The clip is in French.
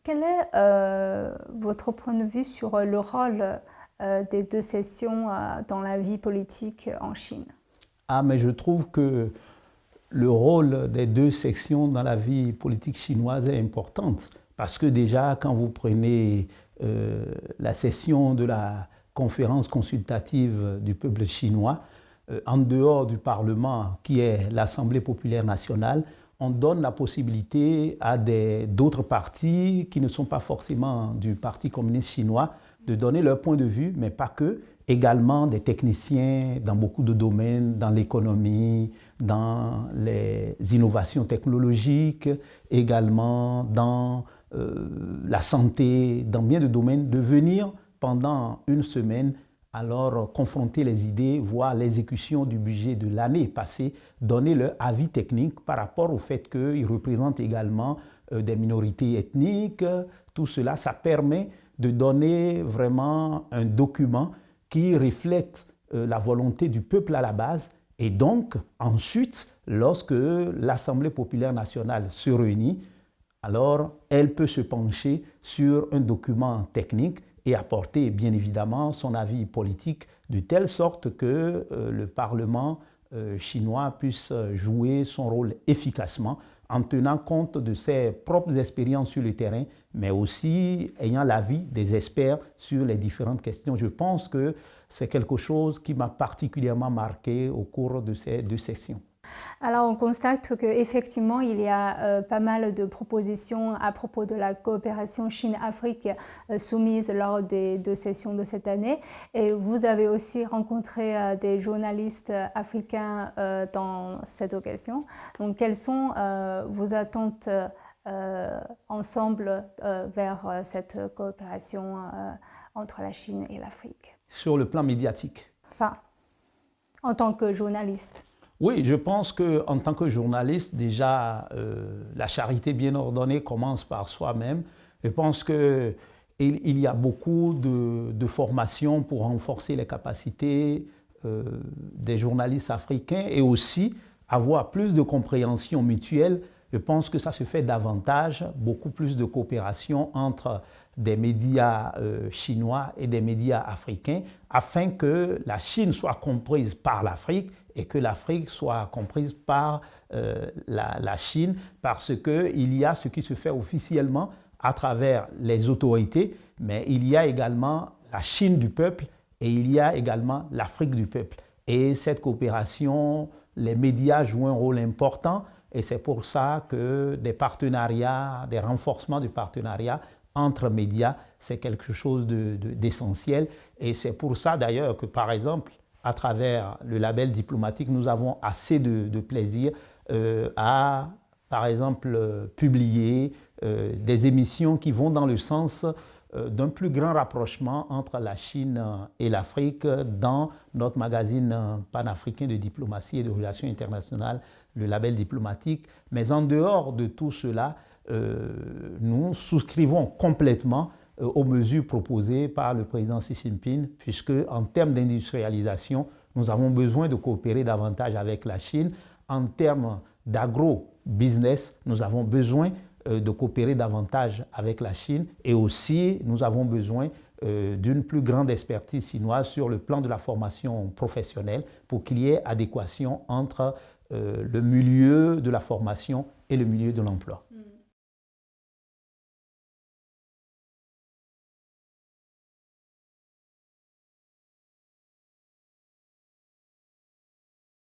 Quel est votre point de vue sur le rôle des deux sessions dans la vie politique en Chine? Mais je trouve que le rôle des deux sections dans la vie politique chinoise est important. Parce que déjà, quand vous prenez la session de la conférence consultative du peuple chinois, en dehors du Parlement, qui est l'Assemblée populaire nationale, on donne la possibilité à d'autres partis qui ne sont pas forcément du Parti communiste chinois de donner leur point de vue, mais pas que, également des techniciens dans beaucoup de domaines, dans l'économie, dans les innovations technologiques, également dans la santé, dans bien de domaines, de venir pendant une semaine alors confronter les idées, voir l'exécution du budget de l'année passée, donner leur avis technique par rapport au fait qu'ils représentent également des minorités ethniques. Tout cela, ça permet de donner vraiment un document qui reflète la volonté du peuple à la base. Et donc, ensuite, lorsque l'Assemblée populaire nationale se réunit, alors elle peut se pencher sur un document technique et apporter bien évidemment son avis politique de telle sorte que le Parlement chinois puisse jouer son rôle efficacement en tenant compte de ses propres expériences sur le terrain, mais aussi ayant l'avis des experts sur les différentes questions. Je pense que c'est quelque chose qui m'a particulièrement marqué au cours de ces deux sessions. Alors, on constate qu'effectivement, il y a pas mal de propositions à propos de la coopération Chine-Afrique soumises lors des deux sessions de cette année. Et vous avez aussi rencontré des journalistes africains dans cette occasion. Donc, quelles sont vos attentes ensemble vers cette coopération entre la Chine et l'Afrique? Sur le plan médiatique. Enfin, en tant que journaliste. Oui, je pense qu'en tant que journaliste, déjà, la charité bien ordonnée commence par soi-même. Je pense qu'il y a beaucoup de formations pour renforcer les capacités des journalistes africains et aussi avoir plus de compréhension mutuelle. Je pense que ça se fait davantage, beaucoup plus de coopération entre des médias chinois et des médias africains afin que la Chine soit comprise par l'Afrique et que l'Afrique soit comprise par la Chine, parce qu'il y a ce qui se fait officiellement à travers les autorités, mais il y a également la Chine du peuple et il y a également l'Afrique du peuple. Et cette coopération, les médias jouent un rôle important et c'est pour ça que des partenariats, des renforcements de partenariats entre médias, c'est quelque chose d'essentiel. Et c'est pour ça d'ailleurs que, par exemple, à travers le label diplomatique, nous avons assez de plaisir à, par exemple, publier des émissions qui vont dans le sens d'un plus grand rapprochement entre la Chine et l'Afrique dans notre magazine panafricain de diplomatie et de relations internationales, le label diplomatique. Mais en dehors de tout cela, nous souscrivons complètement aux mesures proposées par le président Xi Jinping, puisque en termes d'industrialisation, nous avons besoin de coopérer davantage avec la Chine. En termes d'agro-business, nous avons besoin de coopérer davantage avec la Chine et aussi nous avons besoin d'une plus grande expertise chinoise sur le plan de la formation professionnelle pour qu'il y ait adéquation entre le milieu de la formation et le milieu de l'emploi.